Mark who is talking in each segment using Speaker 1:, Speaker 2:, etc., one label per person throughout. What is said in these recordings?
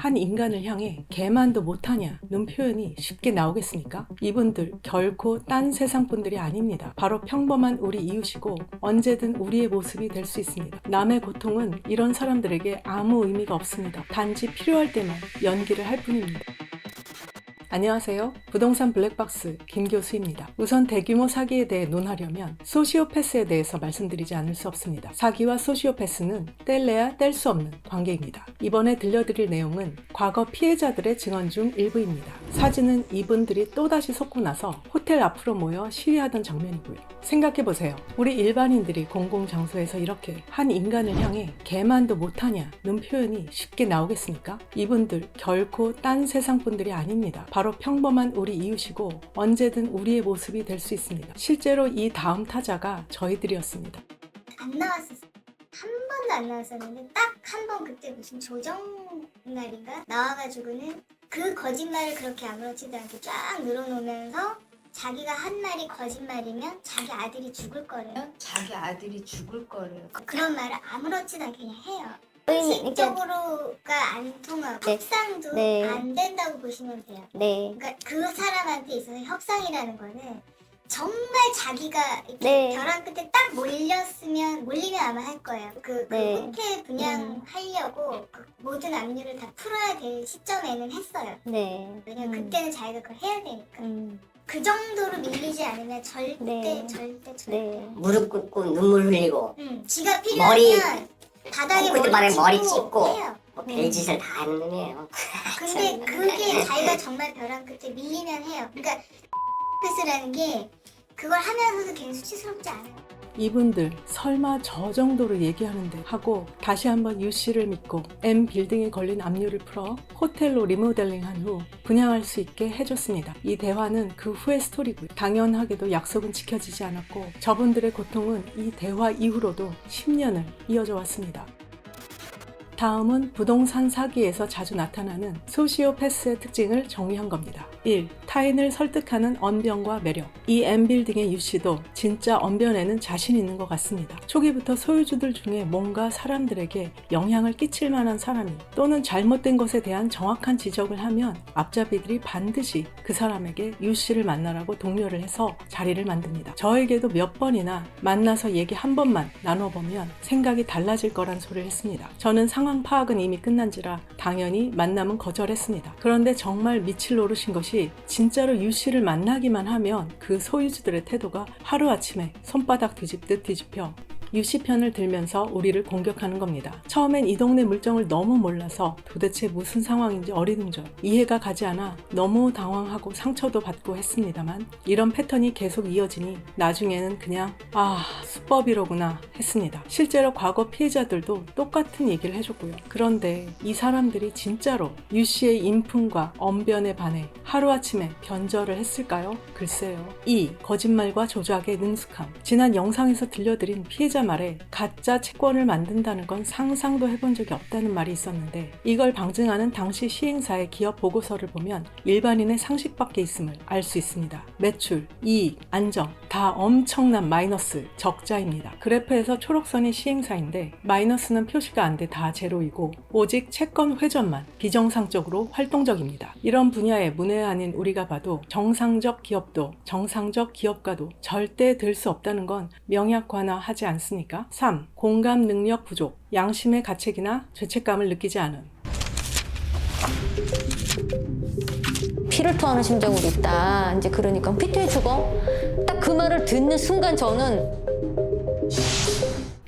Speaker 1: 한 인간을 향해 개만도 못하냐는 표현이 쉽게 나오겠습니까? 이분들 결코 딴 세상 분들이 아닙니다. 바로 평범한 우리 이웃이고 언제든 우리의 모습이 될 수 있습니다. 남의 고통은 이런 사람들에게 아무 의미가 없습니다. 단지 필요할 때만 연기를 할 뿐입니다. 안녕하세요. 부동산 블랙박스 김교수입니다. 우선 대규모 사기에 대해 논하려면 소시오패스에 대해서 말씀드리지 않을 수 없습니다. 사기와 소시오패스는 뗄래야 뗄 수 없는 관계입니다. 이번에 들려드릴 내용은 과거 피해자들의 증언 중 일부입니다. 사진은 이분들이 또다시 속고 나서 호텔 앞으로 모여 시위하던 장면이고요. 생각해보세요. 우리 일반인들이 공공장소에서 이렇게 한 인간을 향해 개만도 못하냐는 표현이 쉽게 나오겠습니까? 이분들 결코 딴 세상 분들이 아닙니다. 바로 평범한 우리 이웃이고 언제든 우리의 모습이 될 수 있습니다. 실제로 이 다음 타자가 저희들이었습니다.
Speaker 2: 안 나왔었어. 한 번도 안 나왔었는데 딱 한 번 그때 무슨 조정 날인가 나와가지고는 그 거짓말을 그렇게 아무렇지도 않게 쫙 늘어놓으면서 자기가 한 말이 거짓말이면 자기 아들이 죽을 거래요.
Speaker 3: 자기 아들이 죽을 거래요.
Speaker 2: 그런 말을 아무렇지도 않게 그냥 해요.
Speaker 4: 그러니까-
Speaker 2: 식적으로가 안 통하고
Speaker 4: 네.
Speaker 2: 협상도
Speaker 4: 네.
Speaker 2: 안 된다고 보시면 돼요.
Speaker 4: 네.
Speaker 2: 그러니까 그 사람한테 있어서 협상이라는 거는 정말 자기가 이렇게
Speaker 4: 네.
Speaker 2: 벼랑 끝에 딱 몰리면 아마 할 거예요. 그
Speaker 4: 네.
Speaker 2: 호텔 분양하려고 그 모든 압류를 다 풀어야 될 시점에는 했어요.
Speaker 4: 네.
Speaker 2: 왜냐면 그때는 자기가 그걸 해야 되니까.
Speaker 4: 음.
Speaker 2: 그 정도로 밀리지 않으면 절대
Speaker 4: 네.
Speaker 2: 절대
Speaker 4: 네.
Speaker 5: 무릎 꿇고 눈물 흘리고
Speaker 2: 지가
Speaker 5: 머리,
Speaker 2: 필요하면 바닥에
Speaker 5: 콩쿠이트 바닥에 머리
Speaker 2: 머리
Speaker 5: 찍고.
Speaker 2: 해요.
Speaker 5: 뭐 별짓을 다 하는 놈이에요.
Speaker 2: 근데 그게 자기가 정말 벼랑 끝에 밀리면 해요. 그러니까 패스라는 게 그걸 하면서도 괜히 수치스럽지 않아요.
Speaker 1: 이분들 설마 저 정도로 얘기하는데 하고 다시 한번 유씨를 믿고 M 빌딩에 걸린 압류를 풀어 호텔로 리모델링한 후 분양할 수 있게 해줬습니다. 이 대화는 그 후의 스토리고요. 당연하게도 약속은 지켜지지 않았고 저분들의 고통은 이 대화 이후로도 10년을 이어져 왔습니다. 다음은 부동산 사기에서 자주 나타나는 소시오패스의 특징을 정리한 겁니다. 1. 타인을 설득하는 언변과 매력. 이 M빌딩의 유씨도 진짜 언변에는 자신 있는 것 같습니다. 초기부터 소유주들 중에 뭔가 사람들에게 영향을 끼칠 만한 사람이 또는 잘못된 것에 대한 정확한 지적을 하면 앞잡이들이 반드시 그 사람에게 유씨를 만나라고 독려를 해서 자리를 만듭니다. 저에게도 몇 번이나 만나서 얘기 한 번만 나눠보면 생각이 달라질 거란 소리를 했습니다. 저는 상황 파악은 이미 끝난지라 당연히 만남은 거절했습니다. 그런데 정말 미칠 노릇인 것이 진짜로 유씨를 만나기만 하면 그 소유주들의 태도가 하루아침에 손바닥 뒤집듯 뒤집혀 유씨 편을 들면서 우리를 공격하는 겁니다. 처음엔 이 동네 물정을 너무 몰라서 도대체 무슨 상황인지 어리둥절 이해가 가지 않아 너무 당황하고 상처도 받고 했습니다만 이런 패턴이 계속 이어지니 나중에는 그냥 수법이로구나 했습니다. 실제로 과거 피해자들도 똑같은 얘기를 해줬고요. 그런데 이 사람들이 진짜로 유씨의 인품과 언변에 반해 하루아침에 변절을 했을까요? 글쎄요. 2. 거짓말과 조작의 능숙함. 지난 영상에서 들려드린 피해자 말에 가짜 채권을 만든다는 건 상상도 해본 적이 없다는 말이 있었는데 이걸 방증하는 당시 시행사의 기업 보고서를 보면 일반인의 상식 밖에 있음을 알 수 있습니다. 매출, 이익, 안정 다 엄청난 마이너스, 적자입니다. 그래프에서 초록선이 시행사인데 마이너스는 표시가 안 돼 다 제로이고 오직 채권 회전만 비정상적으로 활동적입니다. 이런 분야의 문외한인 우리가 봐도 정상적 기업도 정상적 기업가도 절대 될 수 없다는 건 명약관화하지 않습니다. 3. 공감 능력 부족, 양심의 가책이나 죄책감을 느끼지 않음.
Speaker 4: 피를 토하는 심정으로 있다. 이제 그러니까 피토해 죽어. 딱 그 말을 듣는 순간 저는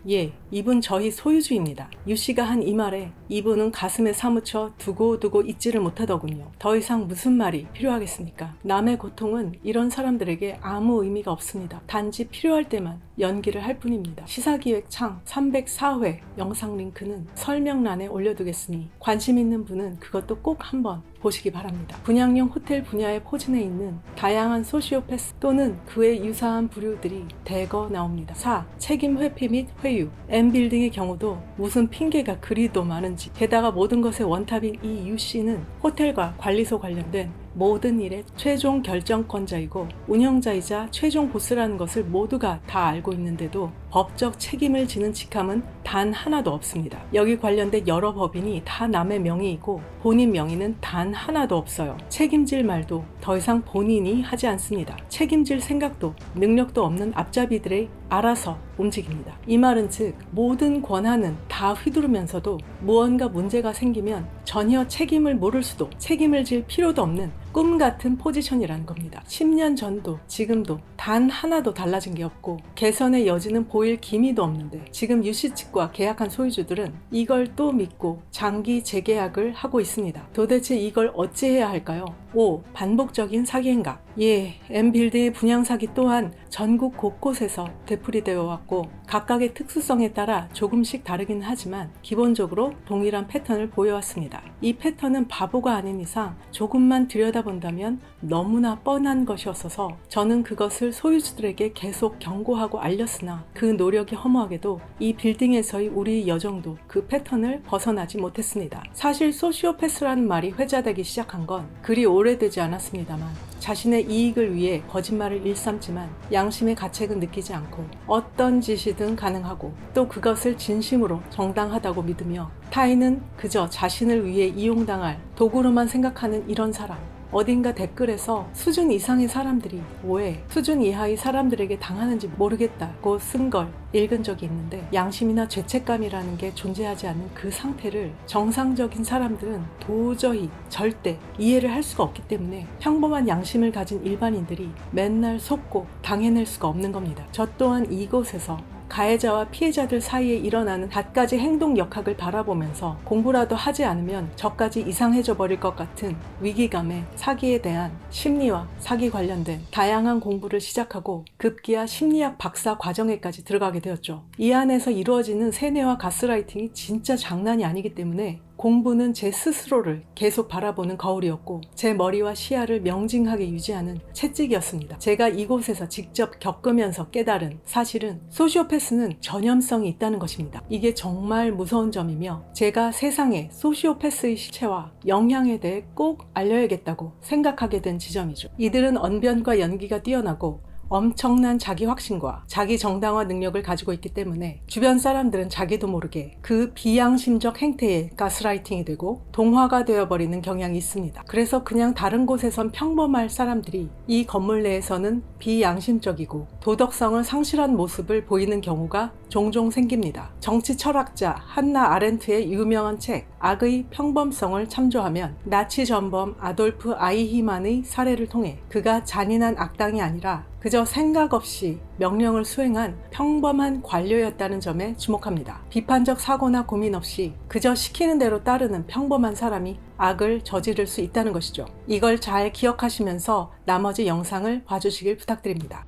Speaker 1: 예, 이분 저희 소유주입니다. 유씨가 한 이 말에 이분은 가슴에 사무쳐 두고 잊지를 못하더군요. 더 이상 무슨 말이 필요하겠습니까? 남의 고통은 이런 사람들에게 아무 의미가 없습니다. 단지 필요할 때만 연기를 할 뿐입니다. 시사기획 창 304회 영상 링크는 설명란에 올려두겠으니 관심 있는 분은 그것도 꼭 한번 보시기 바랍니다. 분양용 호텔 분야의 포진해 있는 다양한 소시오패스 또는 그에 유사한 부류들이 대거 나옵니다. 4. 책임 회피 및 회유. M빌딩의 경우도 무슨 핑계가 그리도 많은지 게다가 모든 것의 원탑인 이 유씨는 호텔과 관리소 관련된 모든 일의 최종 결정권자이고 운영자이자 최종 보스라는 것을 모두가 다 알고 있는데도 법적 책임을 지는 직함은 단 하나도 없습니다. 여기 관련된 여러 법인이 다 남의 명의이고 본인 명의는 단 하나도 없어요. 책임질 말도 더 이상 본인이 하지 않습니다. 책임질 생각도 능력도 없는 앞잡이들의 알아서 움직입니다. 이 말은 즉 모든 권한은 다 휘두르면서도 무언가 문제가 생기면 전혀 책임을 물을 수도 책임을 질 필요도 없는 꿈 같은 포지션이라는 겁니다. 10년 전도 지금도 단 하나도 달라진 게 없고 개선의 여지는 보일 기미도 없는데 지금 유씨 측과 계약한 소유주들은 이걸 또 믿고 장기 재계약을 하고 있습니다. 도대체 이걸 어찌해야 할까요? 5. 반복적인 사기 행각. 예, M빌딩의 분양 사기 또한 전국 곳곳에서 되풀이되어 왔고 각각의 특수성에 따라 조금씩 다르긴 하지만 기본적으로 동일한 패턴을 보여왔습니다. 이 패턴은 바보가 아닌 이상 조금만 들여다본다면 너무나 뻔한 것이었어서 저는 그것을 소유주들에게 계속 경고하고 알렸으나 그 노력이 허무하게도 이 빌딩에서의 우리 여정도 그 패턴을 벗어나지 못했습니다. 사실 소시오패스라는 말이 회자되기 시작한 건 그리 오래되지 않았습니다만 자신의 이익을 위해 거짓말을 일삼지만 양심의 가책은 느끼지 않고 어떤 짓이든 가능하고 또 그것을 진심으로 정당하다고 믿으며 타인은 그저 자신을 위해 이용당할 도구로만 생각하는 이런 사람. 어딘가 댓글에서 수준 이상의 사람들이 왜 수준 이하의 사람들에게 당하는지 모르겠다고 쓴 걸 읽은 적이 있는데 양심이나 죄책감이라는 게 존재하지 않는 그 상태를 정상적인 사람들은 도저히 절대 이해를 할 수가 없기 때문에 평범한 양심을 가진 일반인들이 맨날 속고 당해낼 수가 없는 겁니다. 저 또한 이곳에서 가해자와 피해자들 사이에 일어나는 갖가지 행동 역학을 바라보면서 공부라도 하지 않으면 저까지 이상해져 버릴 것 같은 위기감에 사기에 대한 심리와 사기 관련된 다양한 공부를 시작하고 급기야 심리학 박사 과정에까지 들어가게 되었죠. 이 안에서 이루어지는 세뇌와 가스라이팅이 진짜 장난이 아니기 때문에 공부는 제 스스로를 계속 바라보는 거울이었고 제 머리와 시야를 명징하게 유지하는 채찍이었습니다. 제가 이곳에서 직접 겪으면서 깨달은 사실은 소시오패스는 전염성이 있다는 것입니다. 이게 정말 무서운 점이며 제가 세상에 소시오패스의 실체와 영향에 대해 꼭 알려야겠다고 생각하게 된 지점이죠. 이들은 언변과 연기가 뛰어나고 엄청난 자기 확신과 자기 정당화 능력을 가지고 있기 때문에 주변 사람들은 자기도 모르게 그 비양심적 행태에 가스라이팅이 되고 동화가 되어버리는 경향이 있습니다. 그래서 그냥 다른 곳에선 평범할 사람들이 이 건물 내에서는 비양심적이고 도덕성을 상실한 모습을 보이는 경우가 종종 생깁니다. 정치 철학자 한나 아렌트의 유명한 책 악의 평범성을 참조하면 나치 전범 아돌프 아이히만의 사례를 통해 그가 잔인한 악당이 아니라 그저 생각 없이 명령을 수행한 평범한 관료였다는 점에 주목합니다. 비판적 사고나 고민 없이 그저 시키는 대로 따르는 평범한 사람이 악을 저지를 수 있다는 것이죠. 이걸 잘 기억하시면서 나머지 영상을 봐주시길 부탁드립니다.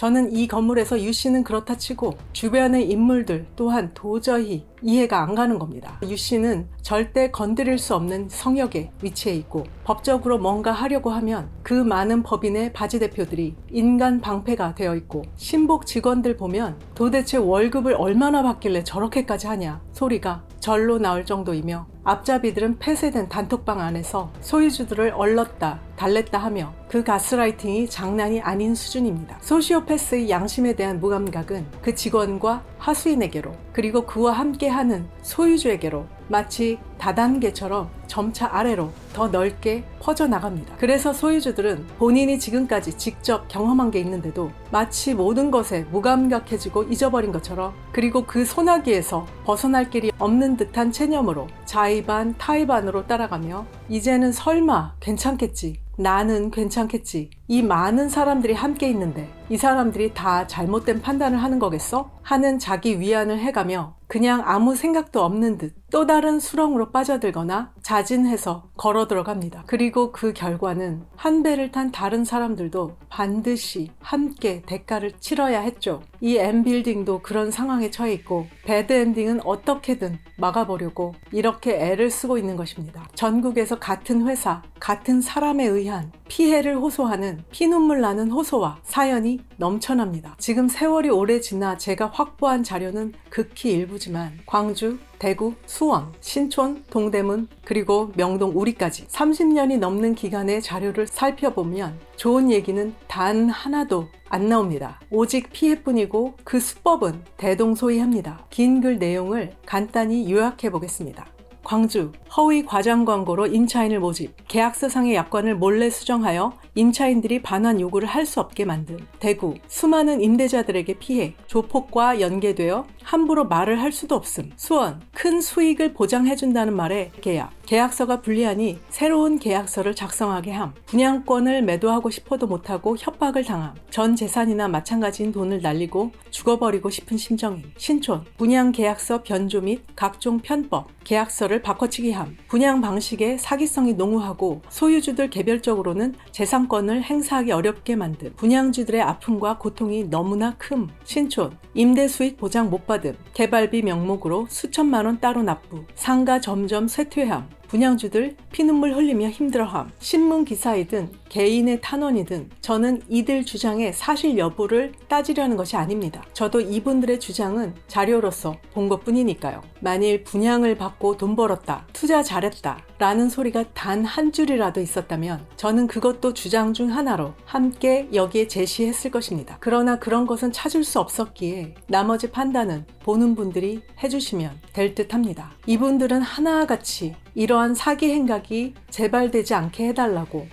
Speaker 1: 저는 이 건물에서 유 씨는 그렇다 치고 주변의 인물들 또한 도저히 이해가 안 가는 겁니다. 유 씨는 절대 건드릴 수 없는 성역에 위치해 있고 법적으로 뭔가 하려고 하면 그 많은 법인의 바지 대표들이 인간 방패가 되어 있고 신복 직원들 보면 도대체 월급을 얼마나 받길래 저렇게까지 하냐 소리가 절로 나올 정도이며 앞잡이들은 폐쇄된 단톡방 안에서 소유주들을 얼렀다 달랬다 하며 그 가스라이팅이 장난이 아닌 수준입니다. 소시오패스의 양심에 대한 무감각은 그 직원과 하수인에게로 그리고 그와 함께하는 소유주에게로 마치 다단계처럼 점차 아래로 더 넓게 퍼져나갑니다. 그래서 소유주들은 본인이 지금까지 직접 경험한 게 있는데도 마치 모든 것에 무감각해지고 잊어버린 것처럼 그리고 그 소나기에서 벗어날 길이 없는 듯한 체념으로 자의반 타의반으로 따라가며 이제는 설마 괜찮겠지 나는 괜찮겠지 이 많은 사람들이 함께 있는데 이 사람들이 다 잘못된 판단을 하는 거겠어? 하는 자기 위안을 해가며 그냥 아무 생각도 없는 듯 또 다른 수렁으로 빠져들거나 자진해서 걸어 들어갑니다. 그리고 그 결과는 한 배를 탄 다른 사람들도 반드시 함께 대가를 치러야 했죠. 이 M빌딩도 그런 상황에 처해 있고 배드엔딩은 어떻게든 막아보려고 이렇게 애를 쓰고 있는 것입니다. 전국에서 같은 회사, 같은 사람에 의한 피해를 호소하는 피눈물 나는 호소와 사연이 넘쳐납니다. 지금 세월이 오래 지나 제가 확보한 자료는 극히 일부지만 광주, 대구, 수원, 신촌, 동대문, 그리고 명동 우리까지 30년이 넘는 기간의 자료를 살펴보면 좋은 얘기는 단 하나도 안 나옵니다. 오직 피해뿐이고 그 수법은 대동소이합니다. 긴 글 내용을 간단히 요약해 보겠습니다. 광주, 허위 과장 광고로 임차인을 모집, 계약서상의 약관을 몰래 수정하여 임차인들이 반환 요구를 할 수 없게 만든 대구, 수많은 임대자들에게 피해, 조폭과 연계되어 함부로 말을 할 수도 없음. 수원, 큰 수익을 보장해준다는 말에 계약서가 불리하니 새로운 계약서를 작성하게 함. 분양권을 매도하고 싶어도 못하고 협박을 당함. 전 재산이나 마찬가지인 돈을 날리고 죽어버리고 싶은 심정임. 신촌, 분양 계약서 변조 및 각종 편법, 계약서를 바꿔치기 함. 분양 방식에 사기성이 농후하고 소유주들 개별적으로는 재산권을 행사하기 어렵게 만듦. 분양주들의 아픔과 고통이 너무나 큼. 신촌, 임대 수익 보장 못 받음. 개발비 명목으로 수천만 원 따로 납부. 상가 점점 쇠퇴함. 분양주들 피눈물 흘리며 힘들어함. 신문 기사이든 개인의 탄원이든 저는 이들 주장의 사실 여부를 따지려는 것이 아닙니다. 저도 이분들의 주장은 자료로서 본 것뿐이니까요. 만일 분양을 받고 돈 벌었다, 투자 잘했다 라는 소리가 단 한 줄이라도 있었다면 저는 그것도 주장 중 하나로 함께 여기에 제시했을 것입니다. 그러나 그런 것은 찾을 수 없었기에 나머지 판단은 보는 분들이 해주시면 될 듯 합니다. 이분들은 하나같이 이러한 사기 행각이 재발되지 않게 해달라고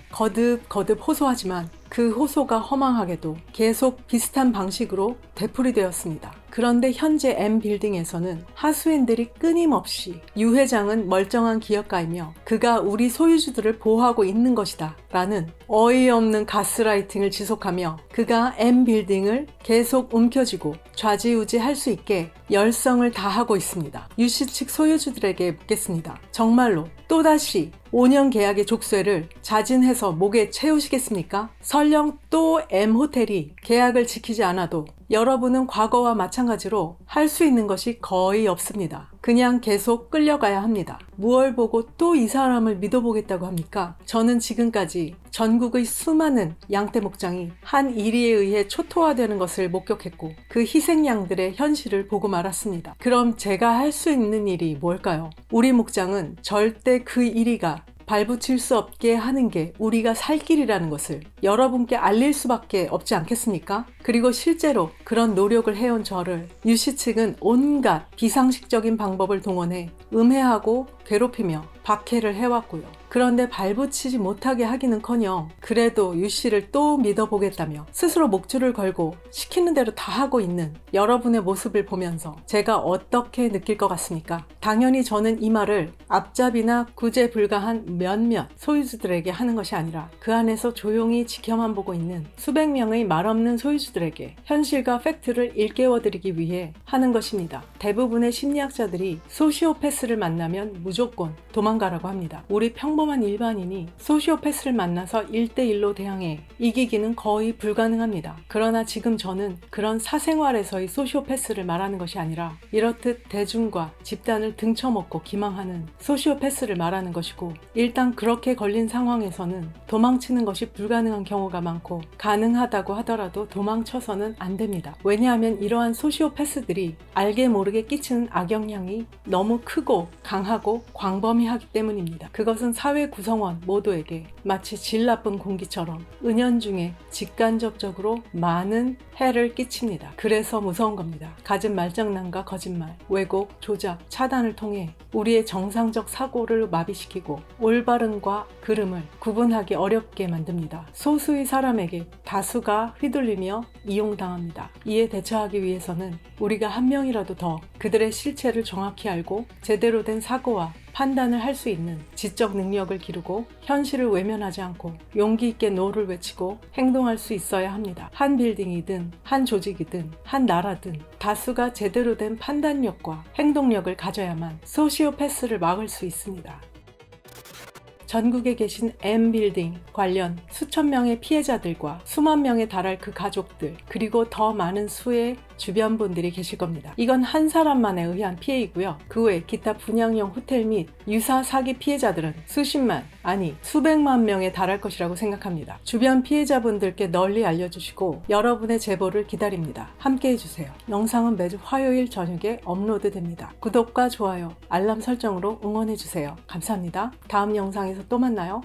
Speaker 1: 거듭 호소하지만 그 호소가 허망하게도 계속 비슷한 방식으로 되풀이되었습니다. 그런데 현재 M빌딩에서는 하수인들이 끊임없이 유 회장은 멀쩡한 기업가이며 그가 우리 소유주들을 보호하고 있는 것이다 라는 어이없는 가스라이팅을 지속하며 그가 M빌딩을 계속 움켜쥐고 좌지우지할 수 있게 열성을 다하고 있습니다. 유씨 측 소유주들에게 묻겠습니다. 정말로 또다시 5년 계약의 족쇄를 자진해서 목에 채우시겠습니까? 설령 또 M호텔이 계약을 지키지 않아도 여러분은 과거와 마찬가지로 할 수 있는 것이 거의 없습니다. 그냥 계속 끌려가야 합니다. 무얼 보고 또 이 사람을 믿어보겠다고 합니까? 저는 지금까지 전국의 수많은 양떼 목장이 한 이리에 의해 초토화되는 것을 목격했고 그 희생양들의 현실을 보고 말았습니다. 그럼 제가 할 수 있는 일이 뭘까요? 우리 목장은 절대 그 이리가 발붙일 수 없게 하는 게 우리가 살 길이라는 것을 여러분께 알릴 수밖에 없지 않겠습니까? 그리고 실제로 그런 노력을 해온 저를 유씨 측은 온갖 비상식적인 방법을 동원해 음해하고 괴롭히며 박해를 해왔고요. 그런데 발붙이지 못하게 하기는커녕 그래도 유씨를 또 믿어보겠다며 스스로 목줄을 걸고 시키는 대로 다 하고 있는 여러분의 모습을 보면서 제가 어떻게 느낄 것 같습니까? 당연히 저는 이 말을 앞잡이나 구제불가한 몇몇 소유주들에게 하는 것이 아니라 그 안에서 조용히 지켜만 보고 있는 수백 명의 말없는 소유주들에게 현실과 팩트를 일깨워드리기 위해 하는 것입니다. 대부분의 심리학자들이 소시오패스를 만나면 무조건 도망가라고 합니다. 우리 평범한 일반인이 소시오패스를 만나서 1대1로 대항해 이기기는 거의 불가능합니다. 그러나 지금 저는 그런 사생활에서의 소시오패스를 말하는 것이 아니라 이렇듯 대중과 집단을 등쳐먹고 기망하는 소시오패스를 말하는 것이고 일단 그렇게 걸린 상황에서는 도망치는 것이 불가능한 경우가 많고 가능하다고 하더라도 도망쳐서는 안 됩니다. 왜냐하면 이러한 소시오패스들이 알게 모르게 끼치는 악영향이 너무 크고 강하고 광범위하기 때문입니다. 그것은 사회 구성원 모두에게 마치 질 나쁜 공기처럼 은연중에 직간접적으로 많은 해를 끼칩니다. 그래서 무서운 겁니다. 갖은 말장난과 거짓말, 왜곡, 조작, 차단을 통해 우리의 정상적 사고를 마비시키고 올바름과 그름을 구분하기 어렵게 만듭니다. 소수의 사람에게 다수가 휘둘리며 이용당합니다. 이에 대처하기 위해서는 우리가 한 명이라도 더 그들의 실체를 정확히 알고 제대로 된 사고와 판단을 할 수 있는 지적 능력을 기르고 현실을 외면하지 않고 용기 있게 노를 외치고 행동할 수 있어야 합니다. 한 빌딩이든 한 조직이든 한 나라든 다수가 제대로 된 판단력과 행동력을 가져야만 소시오패스를 막을 수 있습니다. 전국에 계신 M빌딩 관련 수천 명의 피해자들과 수만 명에 달할 그 가족들 그리고 더 많은 수의 주변 분들이 계실 겁니다. 이건 한 사람만에 의한 피해이고요. 그 외 기타 분양형 호텔 및 유사 사기 피해자들은 수십만, 아니 수백만 명에 달할 것이라고 생각합니다. 주변 피해자분들께 널리 알려주시고 여러분의 제보를 기다립니다. 함께 해주세요. 영상은 매주 화요일 저녁에 업로드됩니다. 구독과 좋아요, 알람 설정으로 응원해주세요. 감사합니다. 다음 영상에서 또 만나요.